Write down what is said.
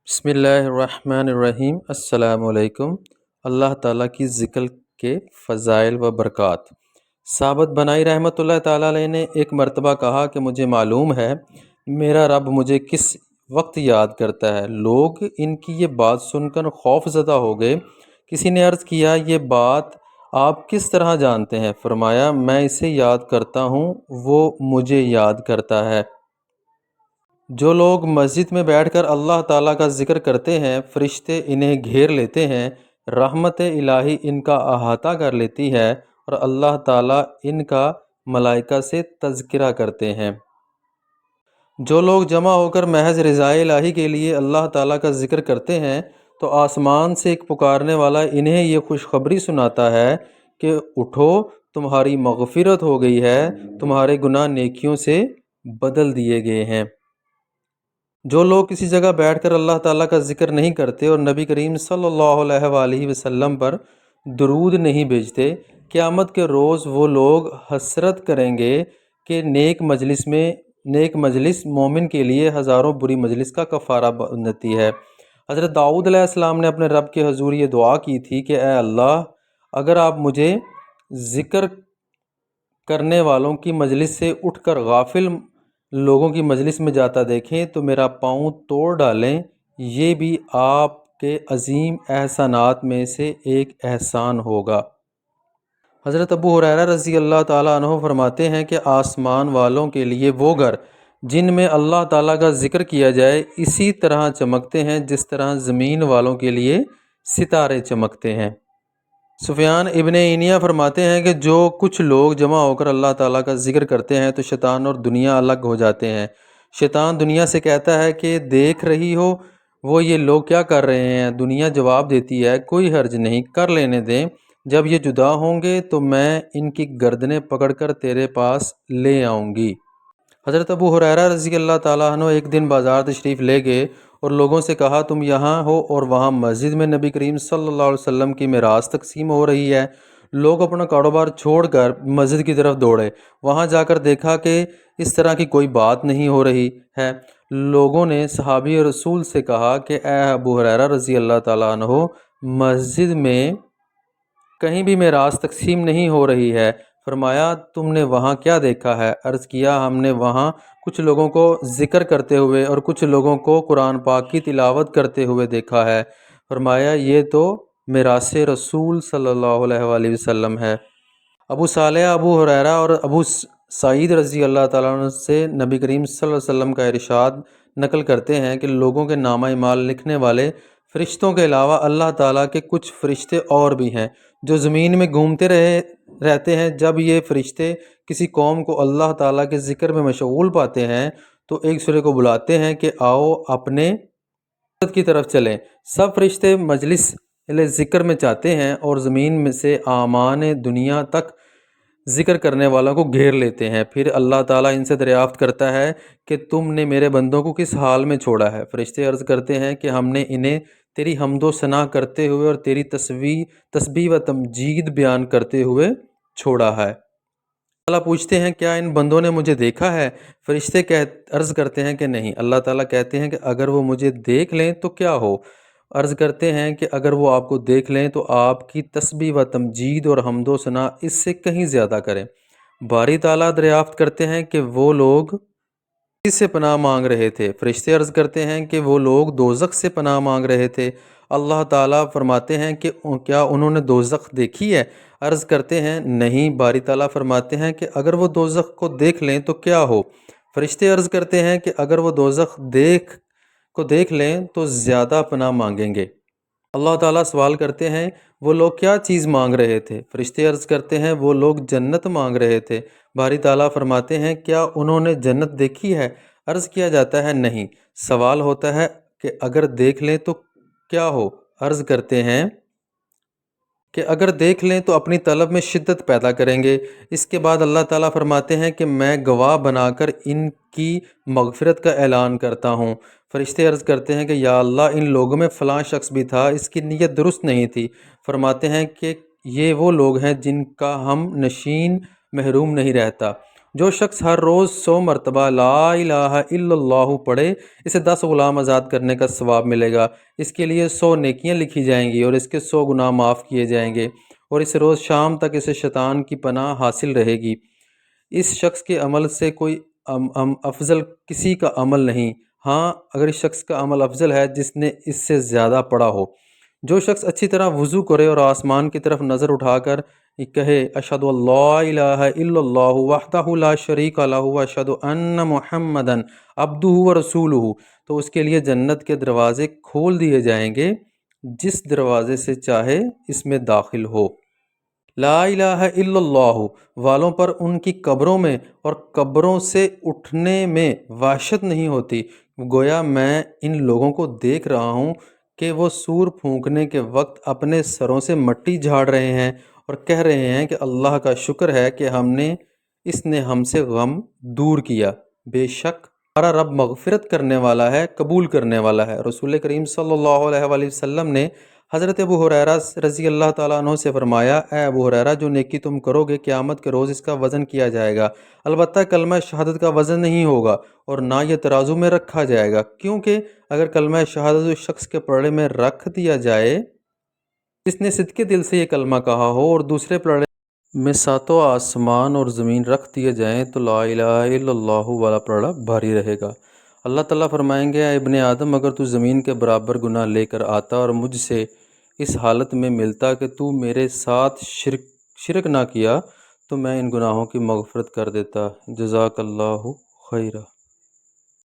بسم اللہ الرحمن الرحیم۔ السلام علیکم۔ اللہ تعالیٰ کی ذکر کے فضائل و برکات۔ ثابت بنائی رحمۃ اللہ تعالیٰ علیہ نے ایک مرتبہ کہا کہ مجھے معلوم ہے میرا رب مجھے کس وقت یاد کرتا ہے۔ لوگ ان کی یہ بات سن کر خوف زدہ ہو گئے۔ کسی نے عرض کیا یہ بات آپ کس طرح جانتے ہیں؟ فرمایا میں اسے یاد کرتا ہوں وہ مجھے یاد کرتا ہے۔ جو لوگ مسجد میں بیٹھ کر اللہ تعالیٰ کا ذکر کرتے ہیں فرشتے انہیں گھیر لیتے ہیں، رحمت الہی ان کا احاطہ کر لیتی ہے اور اللہ تعالیٰ ان کا ملائکہ سے تذکرہ کرتے ہیں۔ جو لوگ جمع ہو کر محض رضا الہی کے لیے اللہ تعالیٰ کا ذکر کرتے ہیں تو آسمان سے ایک پکارنے والا انہیں یہ خوشخبری سناتا ہے کہ اٹھو تمہاری مغفرت ہو گئی ہے، تمہارے گناہ نیکیوں سے بدل دیے گئے ہیں۔ جو لوگ کسی جگہ بیٹھ کر اللہ تعالیٰ کا ذکر نہیں کرتے اور نبی کریم صلی اللہ علیہ وآلہ وسلم پر درود نہیں بھیجتے، قیامت کے روز وہ لوگ حسرت کریں گے کہ نیک مجلس مومن کے لیے ہزاروں بری مجلس کا کفارہ بنتی ہے۔ حضرت داؤد علیہ السلام نے اپنے رب کے حضور یہ دعا کی تھی کہ اے اللہ، اگر آپ مجھے ذکر کرنے والوں کی مجلس سے اٹھ کر غافل لوگوں کی مجلس میں جاتا دیکھیں تو میرا پاؤں توڑ ڈالیں، یہ بھی آپ کے عظیم احسانات میں سے ایک احسان ہوگا۔ حضرت ابو ہریرہ رضی اللہ تعالیٰ عنہ فرماتے ہیں کہ آسمان والوں کے لیے وہ گھر جن میں اللہ تعالیٰ کا ذکر کیا جائے اسی طرح چمکتے ہیں جس طرح زمین والوں کے لیے ستارے چمکتے ہیں۔ سفیان ابن عینیہ فرماتے ہیں کہ جو کچھ لوگ جمع ہو کر اللہ تعالیٰ کا ذکر کرتے ہیں تو شیطان اور دنیا الگ ہو جاتے ہیں۔ شیطان دنیا سے کہتا ہے کہ دیکھ رہی ہو وہ یہ لوگ کیا کر رہے ہیں؟ دنیا جواب دیتی ہے کوئی حرج نہیں، کر لینے دیں، جب یہ جدا ہوں گے تو میں ان کی گردنیں پکڑ کر تیرے پاس لے آؤں گی۔ حضرت ابو ہریرہ رضی اللہ تعالیٰ عنہ ایک دن بازار تشریف لے گئے اور لوگوں سے کہا تم یہاں ہو اور وہاں مسجد میں نبی کریم صلی اللہ علیہ وسلم کی میراث تقسیم ہو رہی ہے۔ لوگ اپنا کاروبار چھوڑ کر مسجد کی طرف دوڑے، وہاں جا کر دیکھا کہ اس طرح کی کوئی بات نہیں ہو رہی ہے۔ لوگوں نے صحابی رسول سے کہا کہ اے ابو ہریرہ رضی اللہ تعالیٰ عنہ، مسجد میں کہیں بھی میراث تقسیم نہیں ہو رہی ہے۔ فرمایا تم نے وہاں کیا دیکھا ہے؟ عرض کیا ہم نے وہاں کچھ لوگوں کو ذکر کرتے ہوئے اور کچھ لوگوں کو قرآن پاک کی تلاوت کرتے ہوئے دیکھا ہے۔ فرمایا یہ تو میراث رسول صلی اللہ علیہ وآلہ وسلم ہے۔ ابو صالح ابو ہریرہ اور ابو سعید رضی اللہ تعالیٰ عنہ سے نبی کریم صلی اللہ علیہ وسلم کا ارشاد نقل کرتے ہیں کہ لوگوں کے نامہ اعمال لکھنے والے فرشتوں کے علاوہ اللہ تعالیٰ کے کچھ فرشتے اور بھی ہیں جو زمین میں گھومتے رہتے ہیں۔ جب یہ فرشتے کسی قوم کو اللہ تعالیٰ کے ذکر میں مشغول پاتے ہیں تو ایک دوسرے کو بلاتے ہیں کہ آؤ اپنے مقصد کی طرف چلیں۔ سب فرشتے مجلس ذکر میں چاہتے ہیں اور زمین میں سے اعمان دنیا تک ذکر کرنے والوں کو گھیر لیتے ہیں۔ پھر اللہ تعالیٰ ان سے دریافت کرتا ہے کہ تم نے میرے بندوں کو کس حال میں چھوڑا ہے؟ فرشتے عرض کرتے ہیں کہ ہم نے انہیں تیری حمد و ثنا کرتے ہوئے اور تیری تسبیح و تمجید بیان کرتے ہوئے چھوڑا ہے۔ اللہ پوچھتے ہیں کیا ان بندوں نے مجھے دیکھا ہے؟ فرشتے عرض کرتے ہیں کہ نہیں۔ اللہ تعالیٰ کہتے ہیں کہ اگر وہ مجھے دیکھ لیں تو کیا ہو؟ عرض کرتے ہیں کہ اگر وہ آپ کو دیکھ لیں تو آپ کی تسبیح و تمجید اور حمد و ثنا اس سے کہیں زیادہ کریں۔ باری تعالیٰ دریافت کرتے ہیں کہ وہ لوگ کس سے پناہ مانگ رہے تھے؟ فرشتے عرض کرتے ہیں کہ وہ لوگ دوزخ سے پناہ مانگ رہے تھے۔ اللہ تعالیٰ فرماتے ہیں کہ کیا انہوں نے دوزخ دیکھی ہے؟ عرض کرتے ہیں نہیں۔ باری تعالیٰ فرماتے ہیں کہ اگر وہ دوزخ کو دیکھ لیں تو کیا ہو؟ فرشتے عرض کرتے ہیں کہ اگر وہ دوزخ کو دیکھ لیں تو زیادہ پناہ مانگیں گے۔ اللہ تعالیٰ سوال کرتے ہیں وہ لوگ کیا چیز مانگ رہے تھے؟ فرشتے عرض کرتے ہیں وہ لوگ جنت مانگ رہے تھے۔ باری تعالیٰ فرماتے ہیں کیا انہوں نے جنت دیکھی ہے؟ عرض کیا جاتا ہے نہیں۔ سوال ہوتا ہے کہ اگر دیکھ لیں تو کیا ہو؟ عرض کرتے ہیں کہ اگر دیکھ لیں تو اپنی طلب میں شدت پیدا کریں گے۔ اس کے بعد اللہ تعالیٰ فرماتے ہیں کہ میں گواہ بنا کر ان کی مغفرت کا اعلان کرتا ہوں۔ فرشتے عرض کرتے ہیں کہ یا اللہ ان لوگوں میں فلاں شخص بھی تھا، اس کی نیت درست نہیں تھی۔ فرماتے ہیں کہ یہ وہ لوگ ہیں جن کا ہم نشین محروم نہیں رہتا۔ جو شخص ہر روز 100 مرتبہ لا الہ الا اللہ پڑھے اسے 10 غلام آزاد کرنے کا ثواب ملے گا، اس کے لیے 100 نیکیاں لکھی جائیں گی اور اس کے 100 گناہ معاف کیے جائیں گے، اور اس روز شام تک اسے شیطان کی پناہ حاصل رہے گی۔ اس شخص کے عمل سے کوئی افضل کسی کا عمل نہیں، ہاں اگر اس شخص کا عمل افضل ہے جس نے اس سے زیادہ پڑھا ہو۔ جو شخص اچھی طرح وضو کرے اور آسمان کی طرف نظر اٹھا کر کہے اشہد ان لا الہ الا اللہ وحدہ لا شریک لہ واشہد ان محمدا عبدہ ورسولہ، تو اس کے لیے جنت کے دروازے کھول دیے جائیں گے، جس دروازے سے چاہے اس میں داخل ہو۔ لا الہ الا اللہ والوں پر ان کی قبروں میں اور قبروں سے اٹھنے میں وحشت نہیں ہوتی، گویا میں ان لوگوں کو دیکھ رہا ہوں کہ وہ سور پھونکنے کے وقت اپنے سروں سے مٹی جھاڑ رہے ہیں اور کہہ رہے ہیں کہ اللہ کا شکر ہے کہ اس نے ہم سے غم دور کیا، بے شک ہمارا رب مغفرت کرنے والا ہے، قبول کرنے والا ہے۔ رسول کریم صلی اللہ علیہ وآلہ وسلم نے حضرت ابو ہریرہ رضی اللہ تعالیٰ عنہ سے فرمایا، اے ابو ہریرہ جو نیکی تم کرو گے قیامت کے روز اس کا وزن کیا جائے گا، البتہ کلمہ شہادت کا وزن نہیں ہوگا اور نہ یہ ترازو میں رکھا جائے گا، کیونکہ اگر کلمہ شہادت اس شخص کے پلڑے میں رکھ دیا جائے جس نے صدقے دل سے یہ کلمہ کہا ہو اور دوسرے پلڑے میں ساتوں آسمان اور زمین رکھ دیے جائیں تو لا الہ الا اللہ والا پلڑا بھاری رہے گا۔ اللہ تعالیٰ فرمائیں گے، اے ابن آدم اگر تو زمین کے برابر گناہ لے کر آتا اور مجھ سے اس حالت میں ملتا کہ تو میرے ساتھ شرک نہ کیا تو میں ان گناہوں کی مغفرت کر دیتا۔ جزاک اللہ خیرہ۔